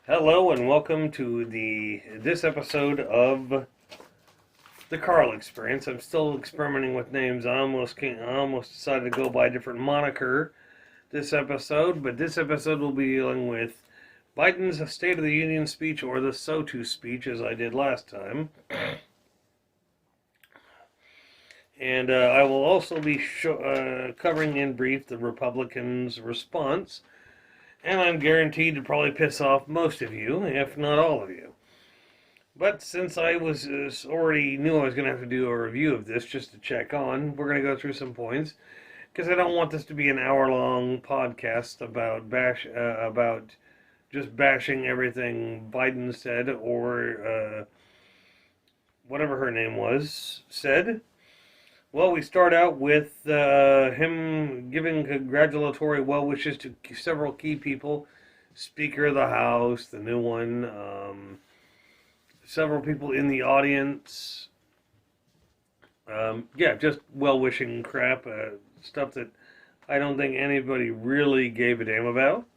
Hello and welcome to this episode of the Carl Experience. I'm still experimenting with names. I almost decided to go by a different moniker this episode, but this episode will be dealing with Biden's State of the Union speech, or the SOTU speech, as I did last time. And I will also be covering in brief the Republicans' response. And I'm guaranteed to probably piss off most of you, if not all of you. But since I already knew I was going to have to do a review of this just to check on, we're going to go through some points because I don't want this to be an hour-long podcast about just bashing everything Biden said or whatever her name said. Well, we start out with him giving congratulatory well wishes to several key people. Speaker of the House, the new one, several people in the audience. Just well-wishing crap, stuff that I don't think anybody really gave a damn about.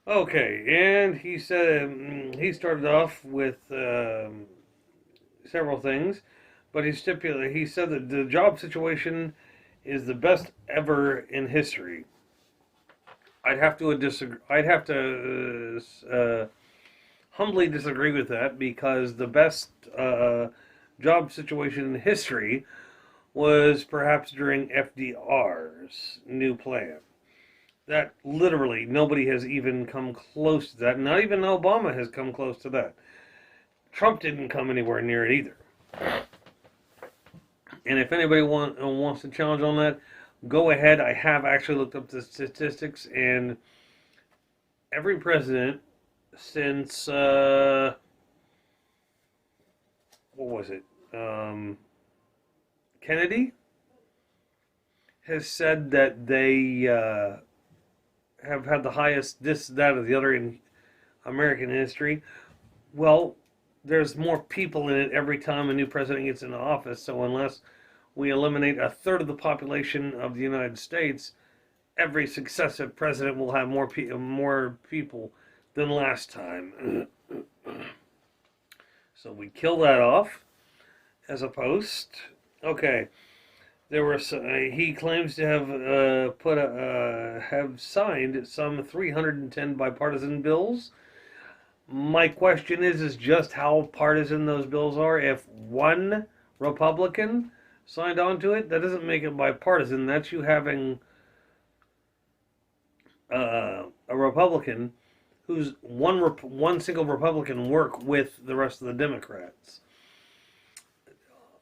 Okay, and he started off with several things. But he said that the job situation is the best ever in history. I'd have to disagree. I'd have to humbly disagree with that because the best job situation in history was perhaps during FDR's new plan. That literally nobody has even come close to that. Not even Obama has come close to that. Trump didn't come anywhere near it either. And if anybody wants to challenge on that, go ahead. I have actually looked up the statistics, and every president since what was it? Kennedy has said that they have had the highest this, that, or the other in American history. Well, there's more people in it every time a new president gets into office, so unless we eliminate a third of the population of the United States, every successive president will have more people than last time. So we kill that off as a post. Okay, he claims to have have signed some 310 bipartisan bills. My question is just how partisan those bills are. If one Republican signed on to it, that doesn't make it bipartisan. That's you having a Republican who's one single Republican work with the rest of the Democrats.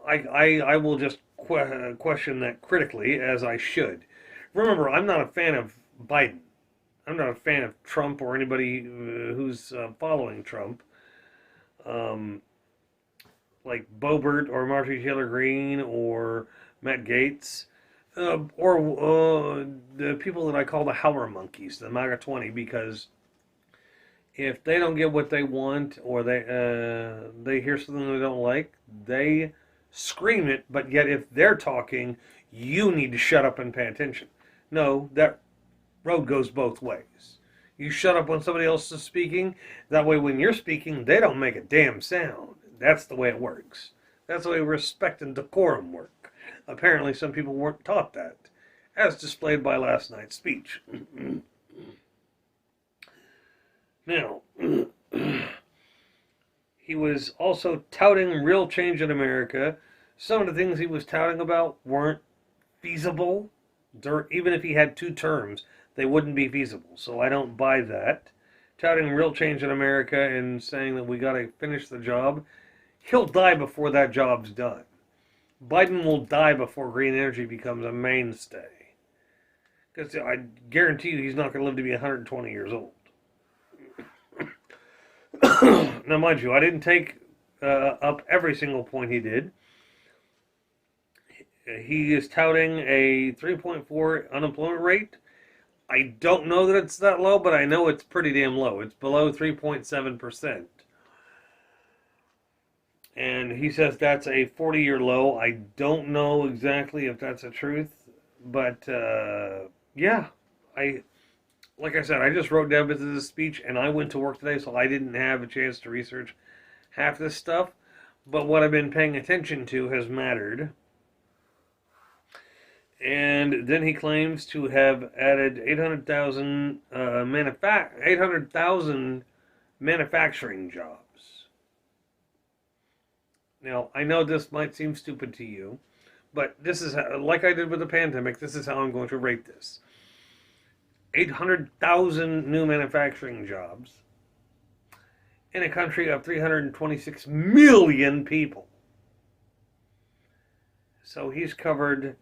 I will just question that critically, as I should. Remember, I'm not a fan of Biden. I'm not a fan of Trump or anybody who's following Trump. Like Boebert or Marjorie Taylor Greene or Matt Gaetz, or the people that I call the howler monkeys, the MAGA 20, because if they don't get what they want or they hear something they don't like, they scream it, but yet if they're talking, you need to shut up and pay attention. No, that road goes both ways. You shut up when somebody else is speaking, that way when you're speaking, they don't make a damn sound. That's the way it works. That's the way respect and decorum work. Apparently some people weren't taught that, as displayed by last night's speech. Now, he was also touting real change in America. Some of the things he was touting about weren't feasible. Even if he had 2 terms, they wouldn't be feasible. So I don't buy that. Touting real change in America and saying that we got to finish the job. He'll die before that job's done. Biden will die before green energy becomes a mainstay. Because I guarantee you he's not going to live to be 120 years old. Now, mind you, I didn't take up every single point he did. He is touting a 3.4 unemployment rate. I don't know that it's that low, but I know it's pretty damn low. It's below 3.7%. And he says that's a 40-year low. I don't know exactly if that's the truth, but yeah, like I said, I just wrote down bits of this speech, and I went to work today, so I didn't have a chance to research half this stuff. But what I've been paying attention to has mattered. And then he claims to have added 800,000 manufacturing jobs. Now, I know this might seem stupid to you, but this is how, like I did with the pandemic, this is how I'm going to rate this. 800,000 new manufacturing jobs in a country of 326 million people. So he's covered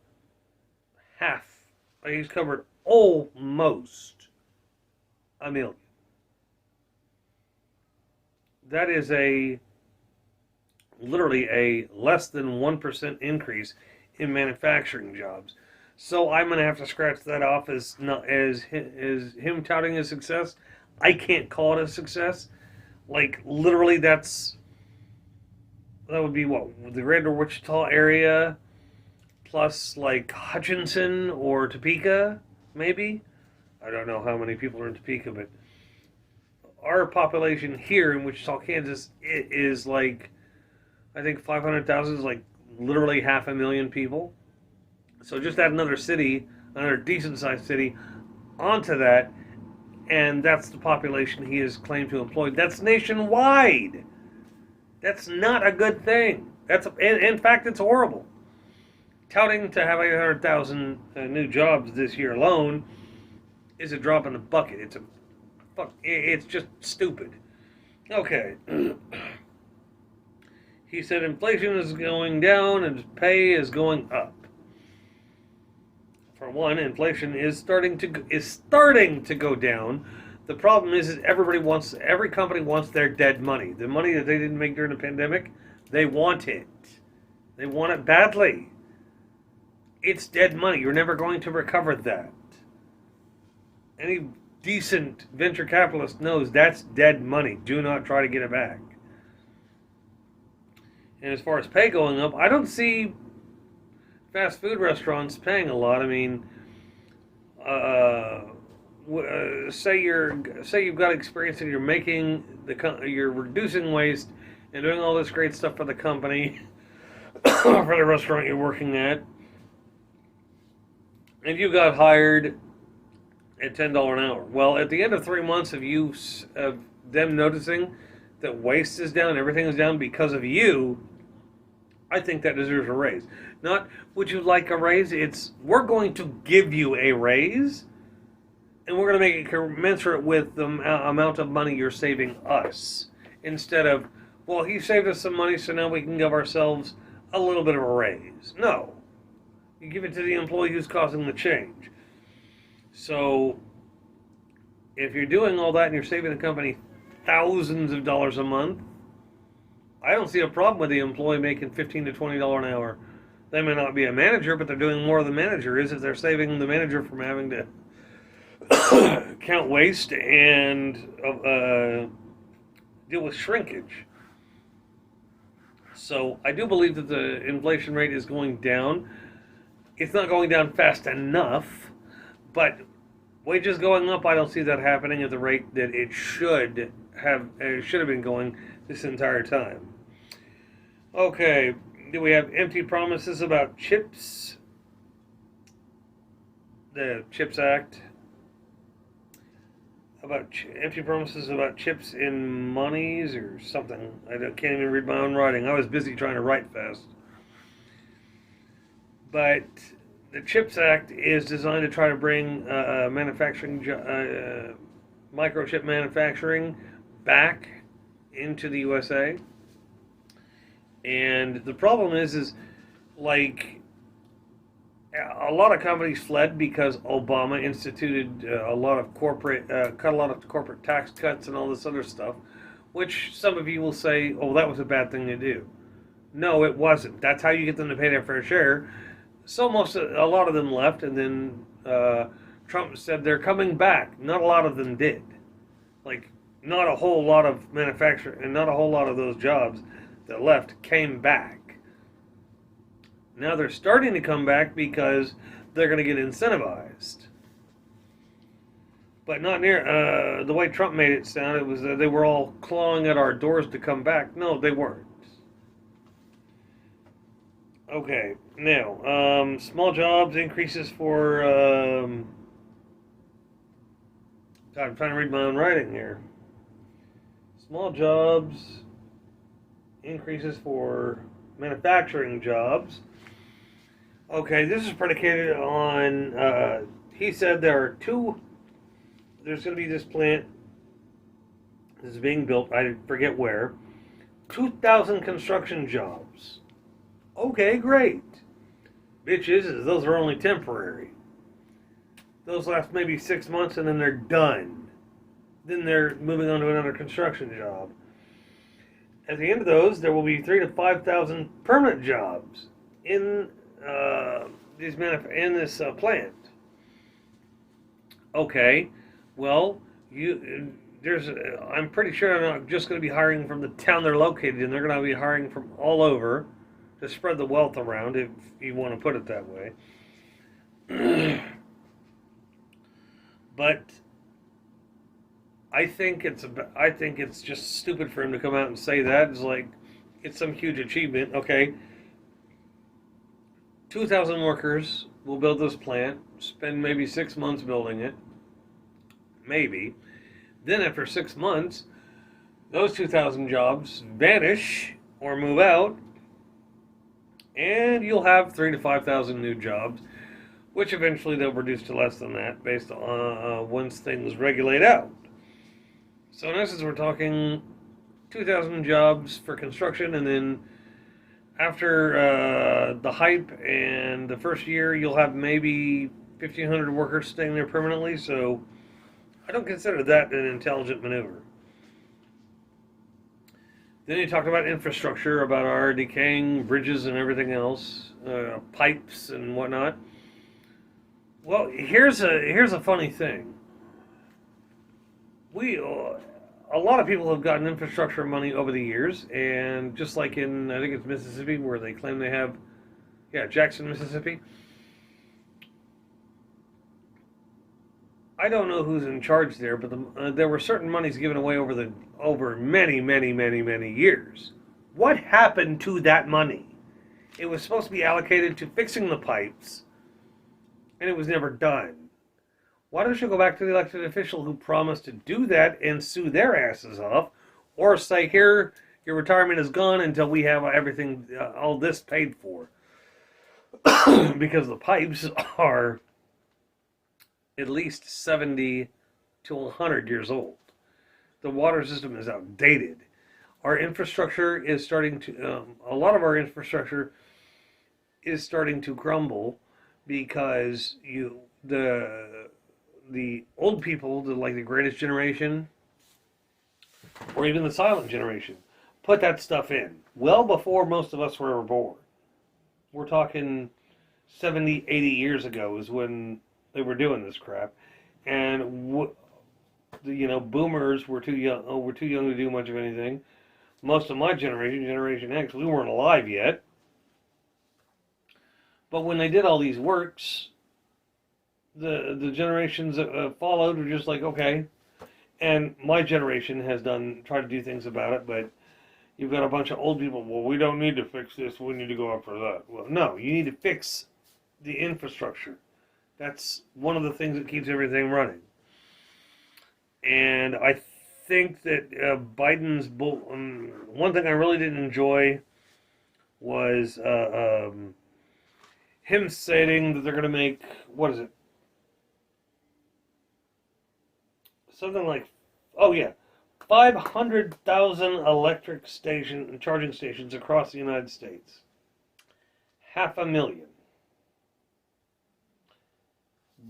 half. He's covered almost a million. That is literally a less than 1% increase in manufacturing jobs. So I'm going to have to scratch that off as not as him touting his success. I can't call it a success. Like literally, that would be what, the Greater Wichita area plus like Hutchinson or Topeka, maybe. I don't know how many people are in Topeka, but our population here in Wichita, Kansas, it is like, I think 500,000 is like literally 500,000 people. So just add another city, another decent sized city onto that, and that's the population he has claimed to employ. That's nationwide. That's not a good thing. In fact, it's horrible. Touting to have 800,000 new jobs this year alone is a drop in the bucket. It's just stupid. Okay. He said inflation is going down and pay is going up. For one, inflation is starting to go down. The problem is every company wants their dead money. The money that they didn't make during the pandemic, they want it. They want it badly. It's dead money. You're never going to recover that. Any decent venture capitalist knows that's dead money. Do not try to get it back. And as far as pay going up, I don't see fast food restaurants paying a lot. I mean, say you've got experience and you're reducing waste and doing all this great stuff for the company, for the restaurant you're working at, and you got hired at $10 an hour. Well, at the end of 3 months of them noticing that waste is down, everything is down because of you, I think that deserves a raise. Not, would you like a raise? It's, we're going to give you a raise, and we're going to make it commensurate with the amount of money you're saving us. Instead of, well, he saved us some money, so now we can give ourselves a little bit of a raise. No. You give it to the employee who's causing the change. So, if you're doing all that and you're saving the company thousands of dollars a month, I don't see a problem with the employee making $15 to $20 an hour. They may not be a manager, but they're doing more than the manager is if they're saving the manager from having to count waste and deal with shrinkage. So I do believe that the inflation rate is going down. It's not going down fast enough, but wages going up, I don't see that happening at the rate that it should have been going this entire time. Okay, do we have empty promises about chips? The CHIPS Act. About empty promises about chips in monies or something. I can't even read my own writing. I was busy trying to write fast. But the CHIPS Act is designed to try to bring microchip manufacturing back into the USA. And the problem is like a lot of companies fled because Obama instituted cut a lot of corporate tax cuts and all this other stuff, which some of you will say, oh, that was a bad thing to do. No, it wasn't. That's how you get them to pay their fair share. So a lot of them left, and then Trump said they're coming back. Not a lot of them did. Like, not a whole lot of manufacturing, and not a whole lot of those jobs that left came back. Now they're starting to come back because they're going to get incentivized. but not near the way Trump made it sound. It was they were all clawing at our doors to come back. No, they weren't. Okay, now small jobs increases for. God, I'm trying to read my own writing here. Small jobs increases for manufacturing jobs. Okay, this is predicated on. He said there are two. There's going to be this plant. This is being built. I forget where. 2,000 construction jobs. Okay, great. Bitches, those are only temporary. Those last maybe 6 months and then they're done. Then they're moving on to another construction job. At the end of those, there will be 3,000 to 5,000 permanent jobs in this plant. Okay, well, I'm pretty sure they're not just going to be hiring from the town they're located in. They're going to be hiring from all over to spread the wealth around, if you want to put it that way. But I think it's just stupid for him to come out and say that. It's like it's some huge achievement. Okay, 2,000 workers will build this plant. Spend maybe 6 months building it. Maybe. Then after 6 months, those 2,000 jobs vanish or move out, and you'll have 3,000 to 5,000 new jobs, which eventually they'll reduce to less than that based on once things regulate out. So in essence, we're talking 2,000 jobs for construction, and then after the hype and the first year, you'll have maybe 1,500 workers staying there permanently. So I don't consider that an intelligent maneuver. Then he talked about infrastructure, about our decaying bridges and everything else, pipes and whatnot. Well, here's a funny thing. A lot of people have gotten infrastructure money over the years, and just like in, I think it's Mississippi, where they claim they have, Jackson, Mississippi. I don't know who's in charge there, but there were certain monies given away over many, many, many, many years. What happened to that money? It was supposed to be allocated to fixing the pipes, and it was never done. Why don't you go back to the elected official who promised to do that and sue their asses off, or say, here, your retirement is gone until we have everything, all this paid for? Because the pipes are at least 70 to 100 years old. The water system is outdated. Our infrastructure is starting to, a lot of our infrastructure is starting to crumble because the old people, like the greatest generation, or even the silent generation, put that stuff in well before most of us were ever born. We're talking 70, 80 years ago is when they were doing this crap, and boomers were too young. Were too young to do much of anything. Most of my generation, Generation X, we weren't alive yet. But when they did all these works, the generations that followed were just like, okay. And my generation has tried to do things about it, but you've got a bunch of old people. Well, we don't need to fix this. We need to go after that. Well, no, you need to fix the infrastructure. That's one of the things that keeps everything running. And I think that Biden's one thing I really didn't enjoy was him stating that they're going to make, what is it? Something like, 500,000 electric charging stations across the United States. 500,000.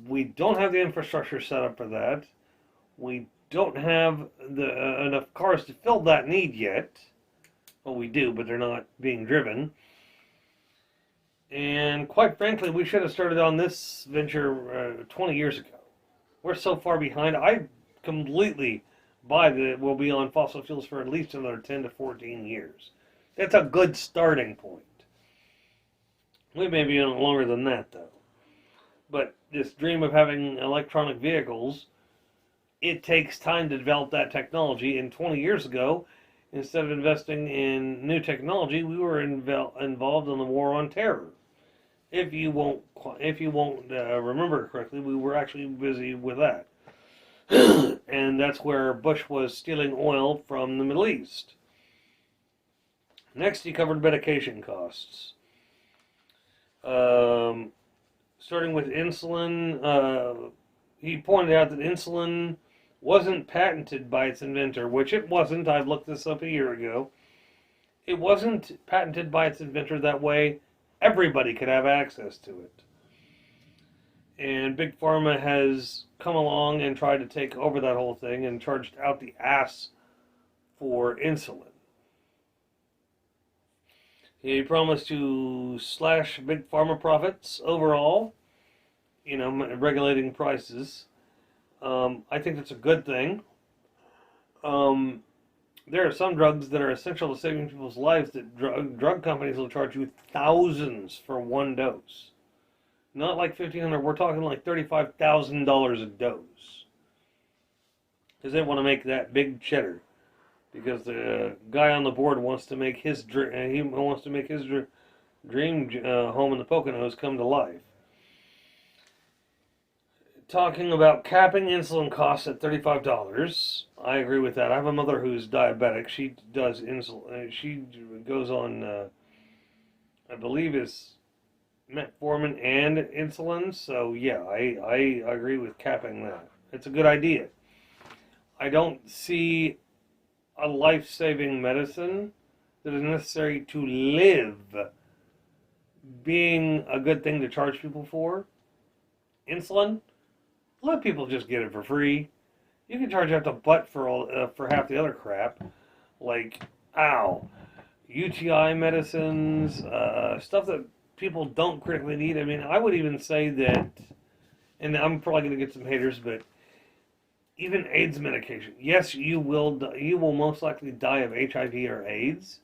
We don't have the infrastructure set up for that. We don't have enough cars to fill that need yet. Well, we do, but they're not being driven. And quite frankly, we should have started on this venture 20 years ago. We're so far behind. I completely buy that we'll be on fossil fuels for at least another 10 to 14 years. That's a good starting point. We may be on longer than that, though. But this dream of having electronic vehicles it takes time to develop that technology. And 20 years ago, instead of investing in new technology, we were involved in the war on terror. If you won't remember correctly, we were actually busy with that. And that's where Bush was stealing oil from the Middle East. Next, he covered medication costs. Starting with insulin, he pointed out that insulin wasn't patented by its inventor, which it wasn't. I've looked this up a year ago. It wasn't patented by its inventor. That way everybody could have access to it. And Big Pharma has come along and tried to take over that whole thing and charged out the ass for insulin. He promised to slash Big Pharma profits overall, regulating prices. I think that's a good thing. There are some drugs that are essential to saving people's lives that drug companies will charge you thousands for one dose. Not like $1,500, we're talking like $35,000 a dose. Because they want to make that big cheddar. Because the guy on the board wants to make his dream home in the Poconos come to life. Talking about capping insulin costs at $35. I agree with that. I have a mother who's diabetic. She does insulin. She goes on, I believe it's metformin and insulin. So yeah, I agree with capping that. It's a good idea. I don't see a life-saving medicine that is necessary to live being a good thing to charge people for. Insulin, let people just get it for free. You can charge out the butt for half the other crap, like UTI medicines, stuff that people don't critically need. I mean, I would even say that, and I'm probably going to get some haters, but even AIDS medication. Yes, you will most likely die of HIV or AIDS,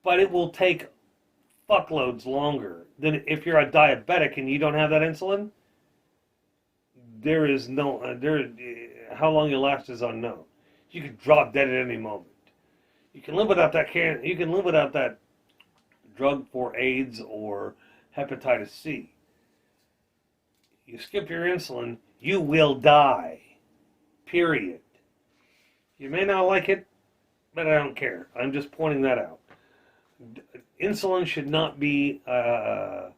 but it will take fuckloads longer than if you're a diabetic and you don't have that insulin. There is no how long you'll last is unknown. You could drop dead at any moment. You can live without that You can live without that drug for AIDS or hepatitis C. You skip your insulin, you will die. Period. You may not like it, but I don't care. I'm just pointing that out. Insulin should not be a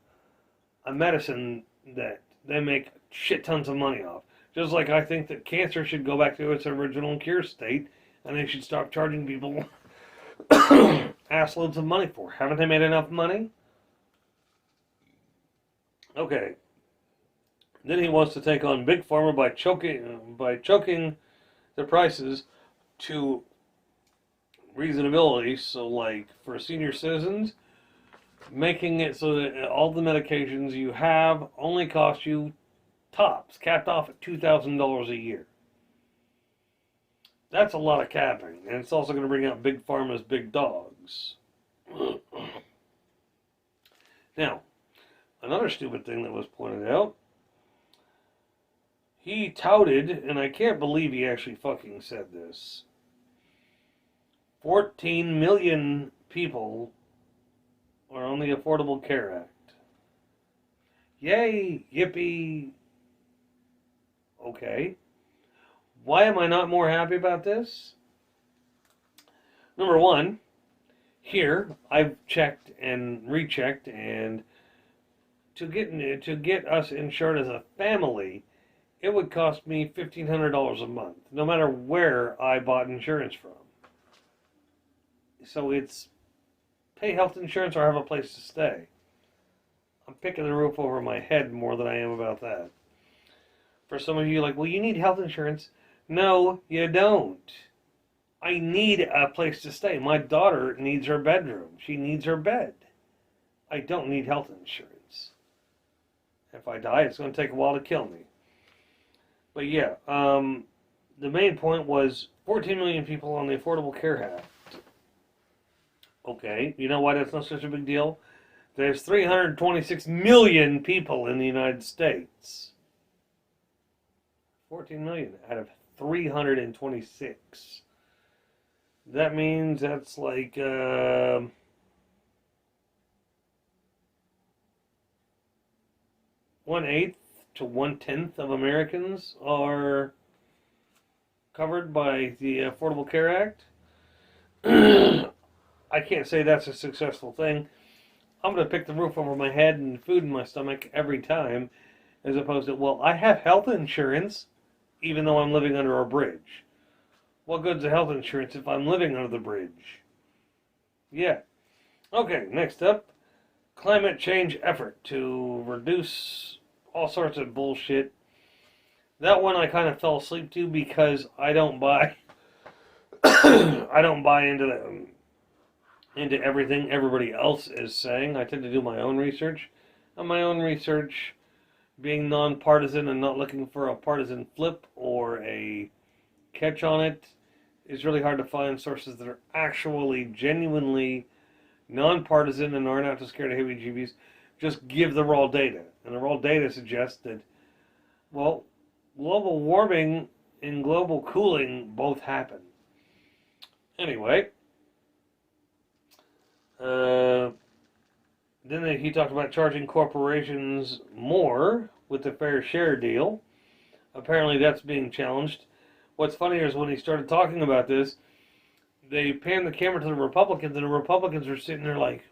medicine that they make shit tons of money off. Just like I think that cancer should go back to its original cure state, and they should stop charging people assloads of money for. Haven't they made enough money? Okay. Then he wants to take on Big Pharma by choking the prices to reasonability. So, like for senior citizens, making it so that all the medications you have only cost you tops, capped off at $2,000 a year. That's a lot of capping, and it's also going to bring out Big Pharma's big dogs. Now, another stupid thing that was pointed out, he touted, and I can't believe he actually fucking said this, 14 million people are on the Affordable Care Act. Yay, yippee. Okay. Why am I not more happy about this? Number one, here I've checked and rechecked, and to get us insured as a family, it would cost me $1,500 a month, no matter where I bought insurance from. So it's pay health insurance or have a place to stay. I'm picking the roof over my head more than I am about that. For some of you, like, well, you need health insurance. No, you don't. I need a place to stay. My daughter needs her bedroom. She needs her bed. I don't need health insurance. If I die, it's going to take a while to kill me. But yeah, the main point was 14 million people on the Affordable Care Act. Okay, you know why that's not such a big deal? There's 326 million people in the United States. 14 million out of 326. That means that's like 1/8 to 1/10 of Americans are covered by the Affordable Care Act. I can't say that's a successful thing. I'm going to pick the roof over my head and food in my stomach every time, as opposed to, well, I have health insurance, even though I'm living under a bridge. What good's the health insurance if I'm living under the bridge? Yeah. Okay, next up, climate change effort to reduce all sorts of bullshit. That one I kind of fell asleep to because I don't buy I don't buy into everything everybody else is saying. I tend to do my own research. And my own research, being nonpartisan and not looking for a partisan flip or a catch on it, is really hard to find sources that are actually genuinely nonpartisan and aren't out to scare the heebie-jeebies. Just give the raw data. And the raw data suggests that, well, global warming and global cooling both happen. Anyway, then he talked about charging corporations more with the fair share deal. Apparently that's being challenged. What's funnier is when he started talking about this, they panned the camera to the Republicans, and the Republicans were sitting there like,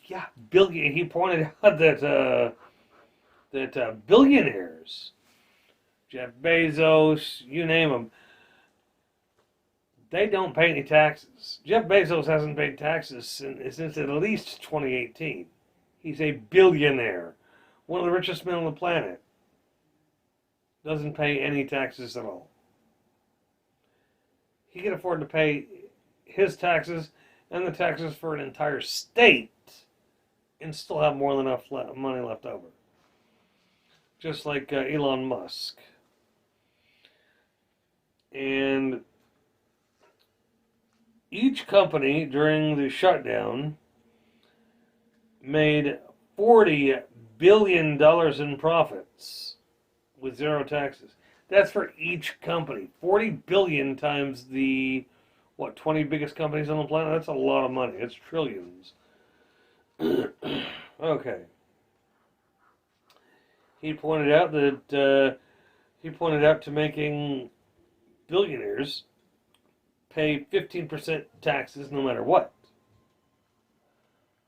yeah, billion. He pointed out that billionaires, Jeff Bezos, you name them, they don't pay any taxes. Jeff Bezos hasn't paid taxes since at least 2018. He's a billionaire, one of the richest men on the planet. Doesn't pay any taxes at all. He can afford to pay his taxes and the taxes for an entire state and still have more than enough money left over. Just like Elon Musk. And each company during the shutdown made $40 billion in profits with zero taxes. That's for each company. 40 billion times the, 20 biggest companies on the planet? That's a lot of money. It's trillions. Okay. He pointed out to making billionaires pay 15% taxes no matter what.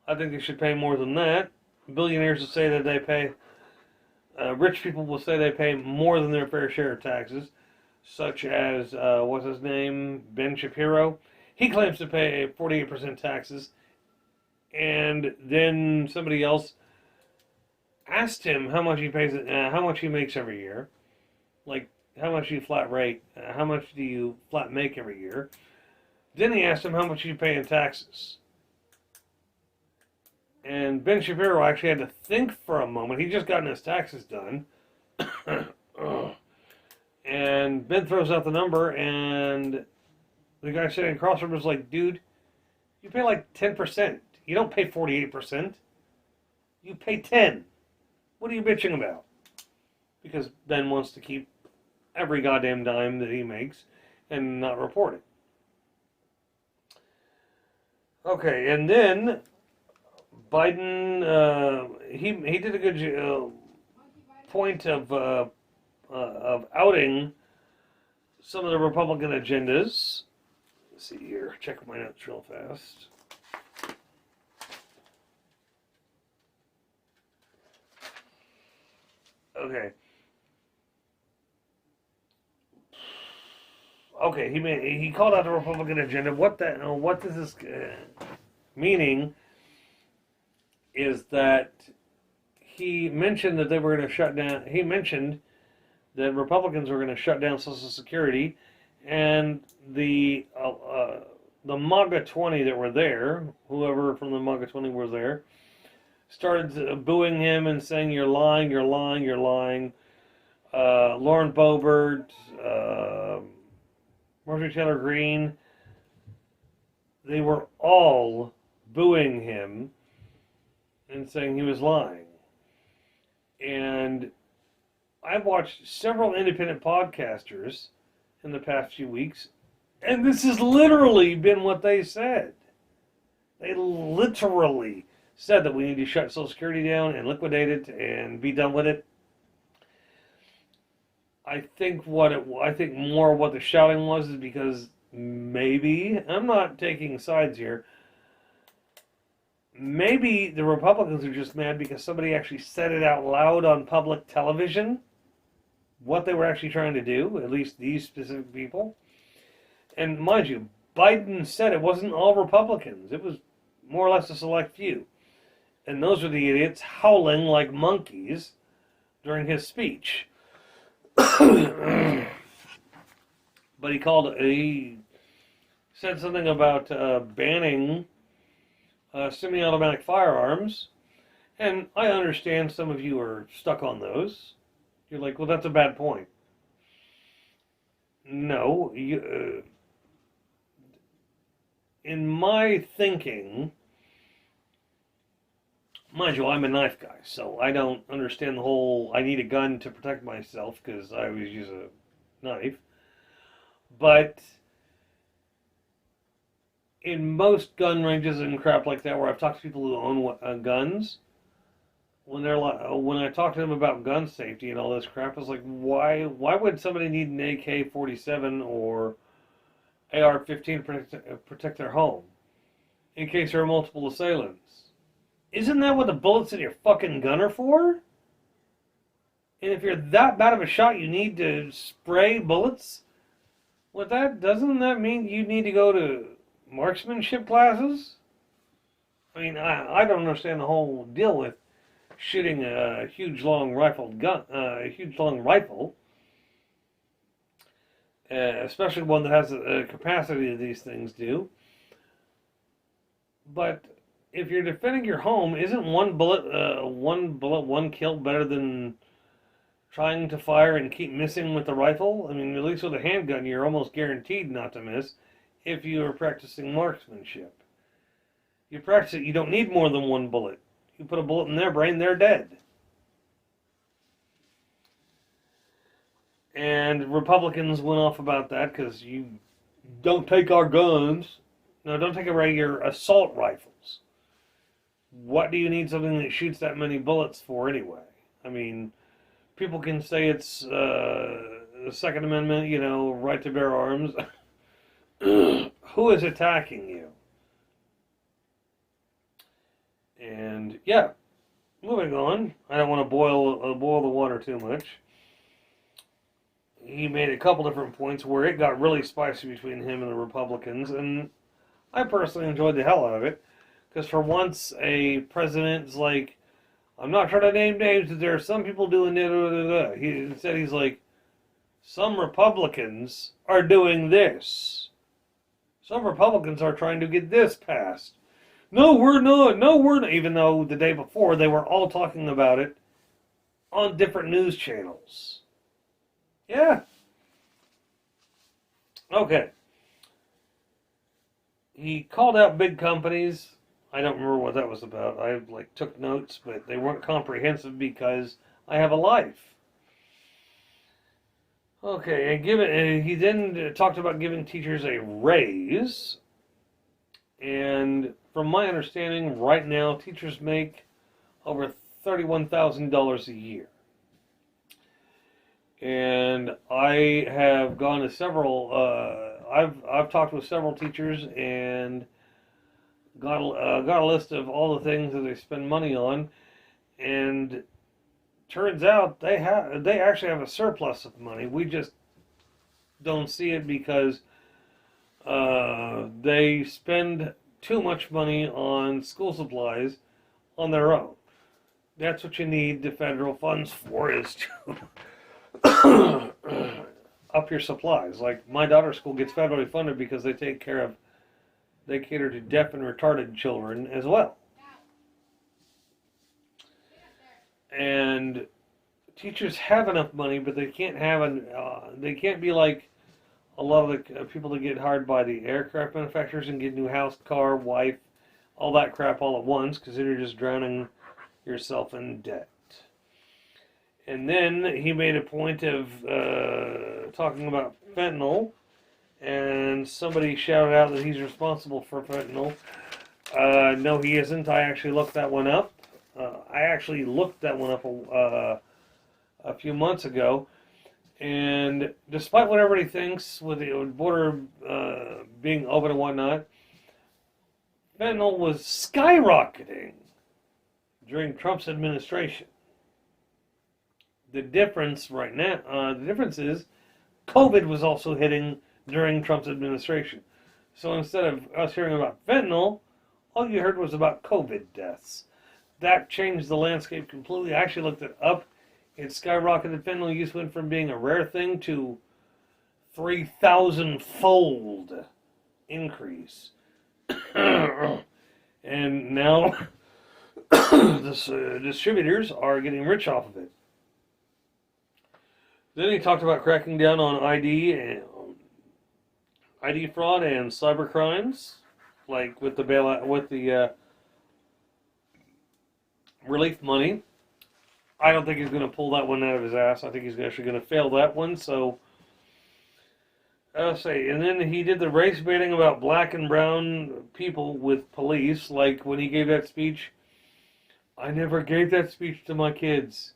I think they should pay more than that. Billionaires will say that they pay, rich people will say they pay more than their fair share of taxes, such as, what's his name, Ben Shapiro. He claims to pay 48% taxes, and then somebody else asked him how much he pays, how much he makes every year, like how much do you flat rate, how much do you flat make every year. Then he asked him how much you pay in taxes. And Ben Shapiro actually had to think for a moment. He'd just gotten his taxes done. And Ben throws out the number, and the guy sitting across from him was like, dude, you pay like 10%. You don't pay 48%. You pay 10. What are you bitching about? Because Ben wants to keep every goddamn dime that he makes and not report it. Okay, and then Biden, he did a good point of outing some of the Republican agendas. Let's see here, check my notes real fast. Okay. Okay, he called out the Republican agenda. What does this meaning? Is that he mentioned that they were going to shut down. He mentioned that Republicans were going to shut down Social Security, and the MAGA 20 that were there, whoever from the MAGA 20 was there, started booing him and saying, "You're lying, you're lying, you're lying." Lauren Boebert, Marjorie Taylor Greene, they were all booing him and saying he was lying. And I've watched several independent podcasters in the past few weeks, and this has literally been what they said. They literally said that we need to shut Social Security down and liquidate it and be done with it. I think more what the shouting was is because maybe, I'm not taking sides here, maybe the Republicans are just mad because somebody actually said it out loud on public television, what they were actually trying to do, at least these specific people. And mind you, Biden said it wasn't all Republicans. It was more or less a select few. And those are the idiots howling like monkeys during his speech. But he said something about banning semi-automatic firearms, and I understand some of you are stuck on those. You're like, well, that's a bad point. No, in my thinking, mind you, I'm a knife guy, so I don't understand the whole I need a gun to protect myself because I always use a knife. But in most gun ranges and crap like that, where I've talked to people who own guns, when I talk to them about gun safety and all this crap, it's like, why would somebody need an AK-47 or AR-15 to protect their home in case there are multiple assailants? Isn't that what the bullets in your fucking gun are for? And if you're that bad of a shot, you need to spray bullets with that? Doesn't that mean you need to go to marksmanship classes? I mean, I don't understand the whole deal with shooting a huge long rifle, especially one that has the capacity that these things do. But if you're defending your home, isn't one bullet, one kill better than trying to fire and keep missing with the rifle? I mean, at least with a handgun, you're almost guaranteed not to miss if you are practicing marksmanship. You practice it, you don't need more than one bullet. You put a bullet in their brain, they're dead. And Republicans went off about that because you don't take our guns. No, don't take away your assault rifles. What do you need something that shoots that many bullets for anyway? I mean, people can say it's the Second Amendment, right to bear arms. Who is attacking you? And yeah, moving on. I don't want to boil the water too much. He made a couple different points where it got really spicy between him and the Republicans, and I personally enjoyed the hell out of it, because for once a president's like, I'm not trying to name names, but there are some people doing it. Instead he's like, some Republicans are doing this. Some Republicans are trying to get this passed. No, we're not. No, we're not. Even though the day before they were all talking about it on different news channels. Yeah. Okay. He called out big companies. I don't remember what that was about. I took notes, but they weren't comprehensive because I have a life. Okay, and he then talked about giving teachers a raise. And from my understanding, right now, teachers make over $31,000 a year. And I have gone to several, I've talked with several teachers and got a list of all the things that they spend money on, and turns out they actually have a surplus of money. We just don't see it because they spend too much money on school supplies on their own. That's what you need the federal funds for, is to up your supplies. Like my daughter's school gets federally funded because they cater to deaf and retarded children as well. And teachers have enough money, but they can't be like a lot of the people that get hired by the aircraft manufacturers and get a new house, car, wife, all that crap all at once, because then you're just drowning yourself in debt. And then he made a point of talking about fentanyl, and somebody shouted out that he's responsible for fentanyl. No, he isn't. I actually looked that one up. I actually looked that one up a few months ago, and despite what everybody thinks with the border being open and whatnot, fentanyl was skyrocketing during Trump's administration. The difference right now, the difference is, COVID was also hitting during Trump's administration. So instead of us hearing about fentanyl, all you heard was about COVID deaths. That changed the landscape completely. I actually looked it up. It skyrocketed. Fentanyl use went from being a rare thing to 3,000-fold increase. And now distributors are getting rich off of it. Then he talked about cracking down on ID fraud and cyber crimes, like with the bailout, with the relief money. I don't think he's going to pull that one out of his ass. I think he's actually going to fail that one. So, I'll say. And then he did the race baiting about black and brown people with police, like when he gave that speech. I never gave that speech to my kids.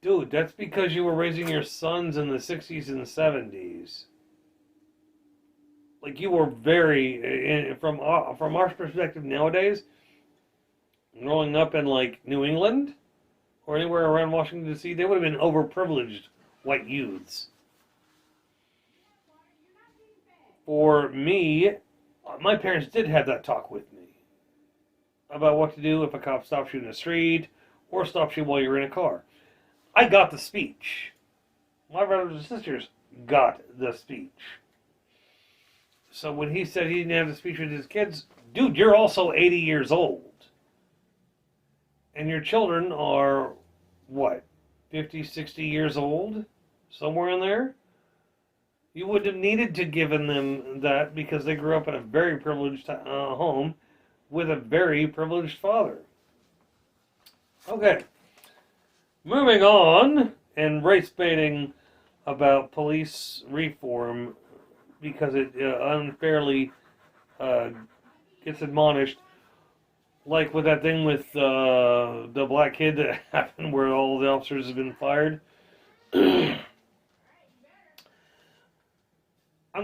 Dude, that's because you were raising your sons in the 60s and 70s. Like, you were very, from our perspective nowadays, growing up in, like, New England, or anywhere around Washington, D.C., they would have been overprivileged white youths. For me, my parents did have that talk with me about what to do if a cop stops you in the street, or stops you while you're in a car. I got the speech. My brothers and sisters got the speech. So when he said he didn't have the speech with his kids, dude, you're also 80 years old. And your children are, what, 50, 60 years old? Somewhere in there? You wouldn't have needed to give them that because they grew up in a very privileged home with a very privileged father. Okay. Moving on, and race baiting about police reform because it unfairly gets admonished, like with that thing with the black kid that happened where all the officers have been fired. I'm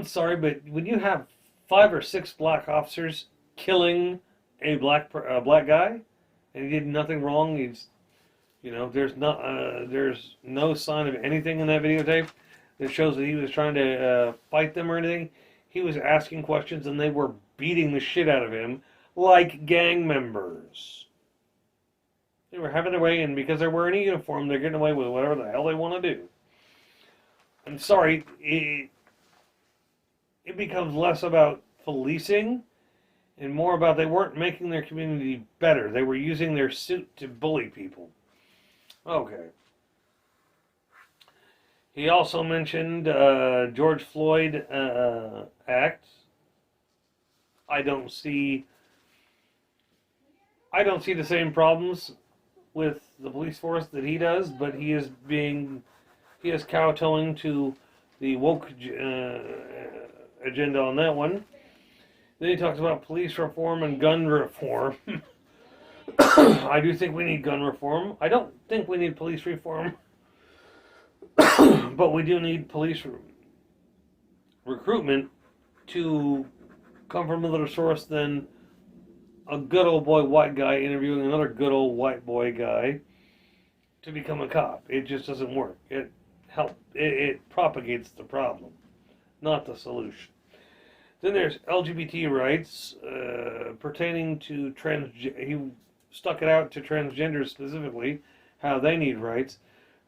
sorry, but when you have 5 or 6 black officers killing a black guy, and he did nothing wrong, there's no sign of anything in that videotape that shows that he was trying to fight them or anything. He was asking questions, and they were beating the shit out of him like gang members. They were having their way, and because they're wearing a uniform, they're getting away with whatever the hell they want to do. I'm sorry, it becomes less about policing and more about they weren't making their community better. They were using their suit to bully people. Okay. He also mentioned George Floyd Act. I don't see the same problems with the police force that he does, but he is kowtowing to the woke agenda on that one. Then he talks about police reform and gun reform. I do think we need gun reform. I don't think we need police reform. But we do need police recruitment to come from another source than a good old boy white guy interviewing another good old white boy guy to become a cop. It just doesn't work. It propagates the problem, not the solution. Then there's LGBT rights pertaining to he stuck it out to transgenders specifically, how they need rights.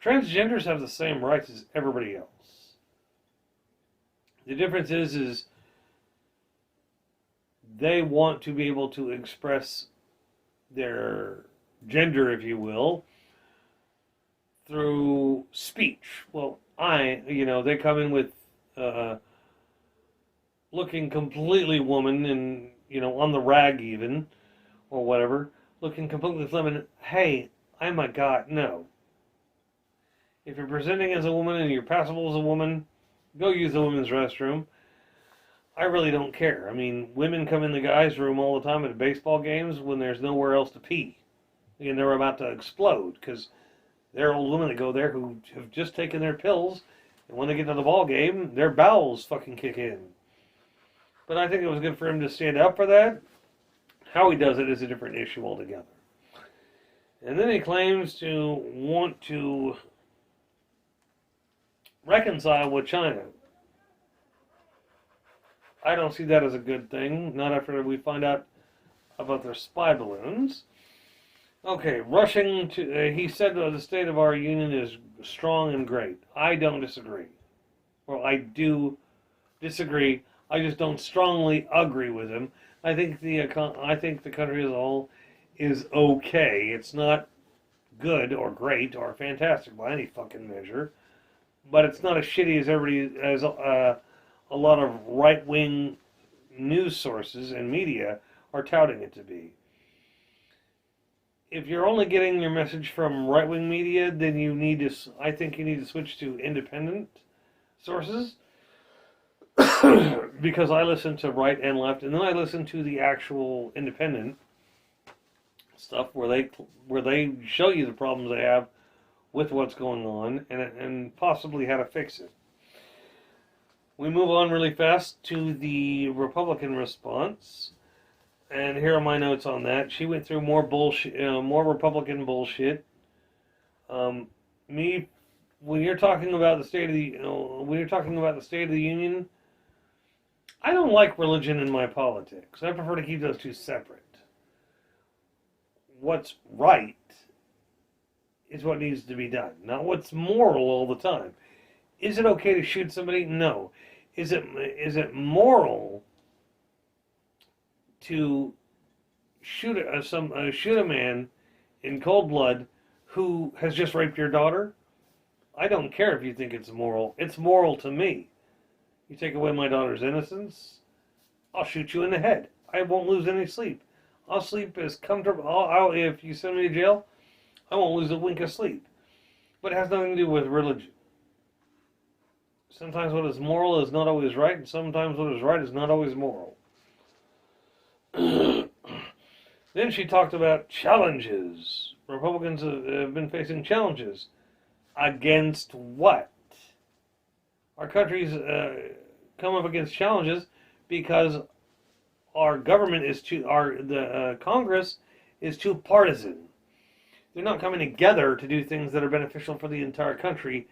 Transgenders have the same rights as everybody else. The difference is they want to be able to express their gender, if you will, through speech. Well, they come in with looking completely woman and, on the rag even, or whatever, looking completely feminine. Hey, I'm a god. No. If you're presenting as a woman and you're passable as a woman, go use the women's restroom. I really don't care. I mean, women come in the guys' room all the time at baseball games when there's nowhere else to pee. And they're about to explode because there are old women that go there who have just taken their pills, and when they get to the ball game, their bowels fucking kick in. But I think it was good for him to stand up for that. How he does it is a different issue altogether. And then he claims to want to reconcile with China. I don't see that as a good thing, not after we find out about their spy balloons. Okay, rushing to, he said the state of our union is strong and great. I don't disagree. Well, I do disagree. I just don't strongly agree with him. I think the country as a whole is okay. It's not good or great or fantastic by any fucking measure, but it's not as shitty as a lot of right-wing news sources and media are touting it to be. If you're only getting your message from right-wing media, then I think you need to switch to independent sources. Because I listen to right and left, and then I listen to the actual independent stuff where they show you the problems they have with what's going on and possibly how to fix it. We move on really fast to the Republican response, and here are my notes on that. She went through more bullshit, more Republican bullshit. When you're talking about the State of the Union, I don't like religion in my politics. I prefer to keep those two separate. What's right is what needs to be done, not what's moral all the time. Is it okay to shoot somebody? No. Is it moral to shoot a man in cold blood who has just raped your daughter? I don't care if you think it's moral. It's moral to me. You take away my daughter's innocence, I'll shoot you in the head. I won't lose any sleep. I'll sleep as comfortable. If you send me to jail, I won't lose a wink of sleep. But it has nothing to do with religion. Sometimes what is moral is not always right, and sometimes what is right is not always moral. Then she talked about challenges. Republicans have been facing challenges. Against what? Our country's come up against challenges because our government is Congress is too partisan. They're not coming together to do things that are beneficial for the entire country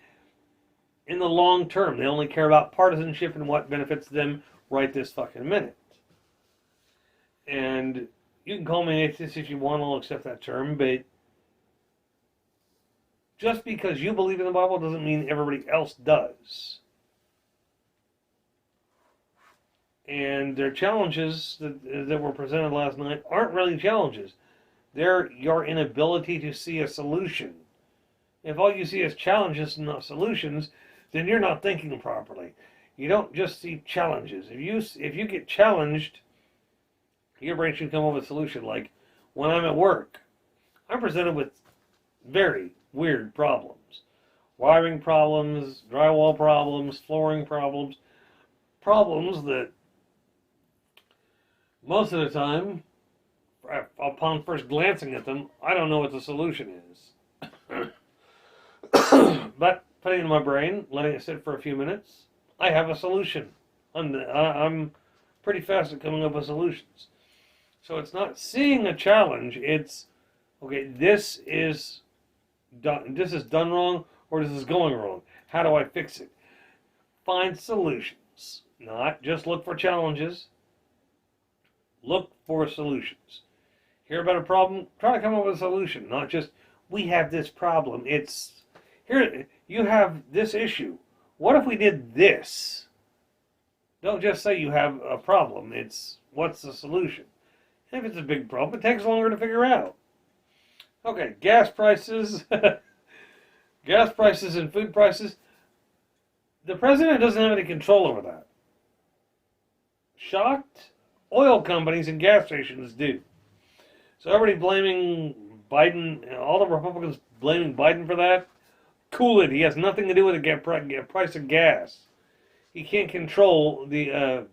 in the long term. They only care about partisanship and what benefits them right this fucking minute. And you can call me an atheist if you want, I'll accept that term, but just because you believe in the Bible doesn't mean everybody else does. And their challenges that were presented last night aren't really challenges. They're your inability to see a solution. If all you see is challenges and not solutions, then you're not thinking properly. You don't just see challenges. If you get challenged, your brain should come up with a solution. Like when I'm at work, I'm presented with very weird problems. Wiring problems, drywall problems, flooring problems. Problems that most of the time, upon first glancing at them, I don't know what the solution is. But putting it in my brain, letting it sit for a few minutes, I have a solution. I'm pretty fast at coming up with solutions. So it's not seeing a challenge, it's, okay, this is done wrong, or this is going wrong. How do I fix it? Find solutions. Not just look for challenges. Look for solutions. Hear about a problem, try to come up with a solution. Not just, we have this problem. It's, here, you have this issue. What if we did this? Don't just say you have a problem. It's, what's the solution? If it's a big problem, it takes longer to figure out. Okay, gas prices. Gas prices and food prices. The president doesn't have any control over that. Shocked? Oil companies and gas stations do. So everybody blaming Biden, all the Republicans blaming Biden for that, cool it. He has nothing to do with the price of gas. He can't control the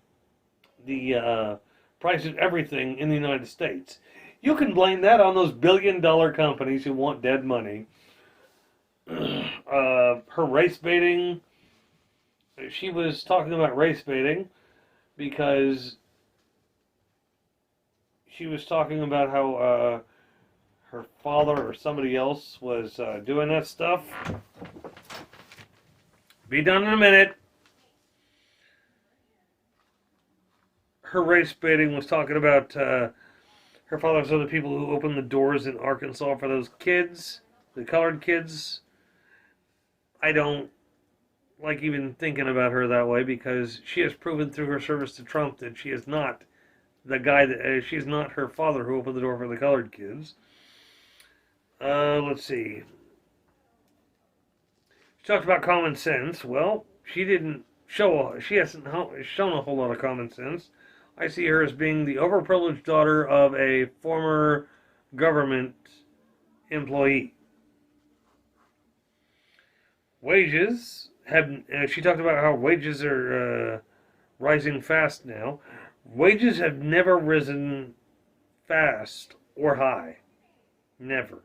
price of everything in the United States. You can blame that on those billion-dollar companies who want dead money. Her race baiting. She was talking about race baiting because she was talking about how her father or somebody else was doing that stuff. Be done in a minute. Her race baiting was talking about her father's other people who opened the doors in Arkansas for those kids, the colored kids. I don't like even thinking about her that way because she has proven through her service to Trump that she is not the guy that she's not her father who opened the door for the colored kids. Let's see. She talked about common sense. Well, she hasn't shown a whole lot of common sense. I see her as being the overprivileged daughter of a former government employee. Wages she talked about how wages are rising fast now. Wages have never risen fast or high. Never.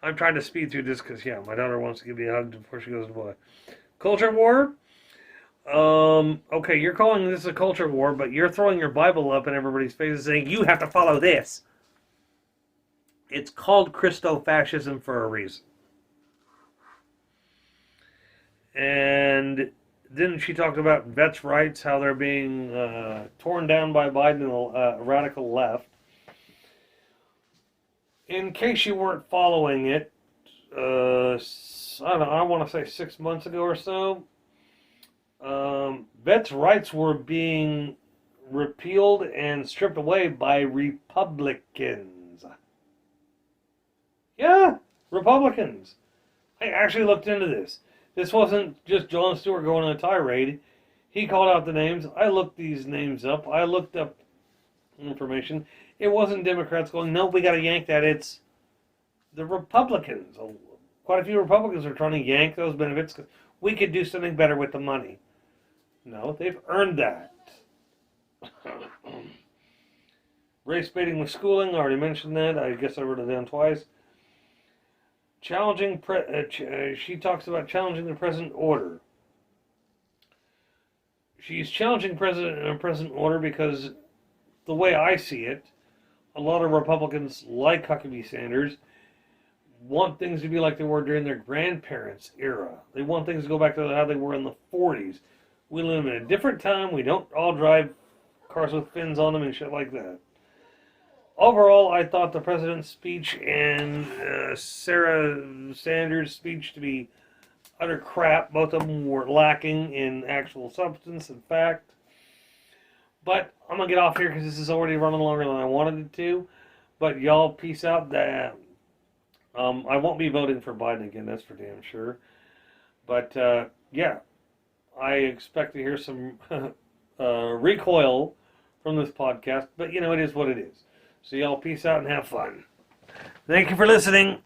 I'm trying to speed through this because, yeah, my daughter wants to give me a hug before she goes to bed. Culture war? Okay, you're calling this a culture war, but you're throwing your Bible up in everybody's face and saying, you have to follow this. It's called Christo-fascism for a reason. And then she talked about vets' rights, how they're being torn down by Biden and the radical left. In case you weren't following it, I don't know, I want to say 6 months ago or so, vets' rights were being repealed and stripped away by Republicans. Yeah, Republicans. I actually looked into this. This wasn't just Jon Stewart going on a tirade. He called out the names. I looked these names up. I looked up information. It wasn't Democrats going, no, we got to yank that. It's the Republicans. Quite a few Republicans are trying to yank those benefits because we could do something better with the money. No, they've earned that. Race baiting with schooling, I already mentioned that. I guess I wrote it down twice. She talks about challenging the present order. She's challenging present order because the way I see it, a lot of Republicans like Huckabee Sanders want things to be like they were during their grandparents' era. They want things to go back to how they were in the 40s. We live in a different time. We don't all drive cars with fins on them and shit like that. Overall, I thought the president's speech and Sarah Sanders' speech to be utter crap. Both of them were lacking in actual substance and fact. But I'm going to get off here because this is already running longer than I wanted it to. But y'all, peace out. I won't be voting for Biden again, that's for damn sure. But, yeah, I expect to hear some recoil from this podcast. But, you know, it is what it is. So y'all, peace out and have fun. Thank you for listening.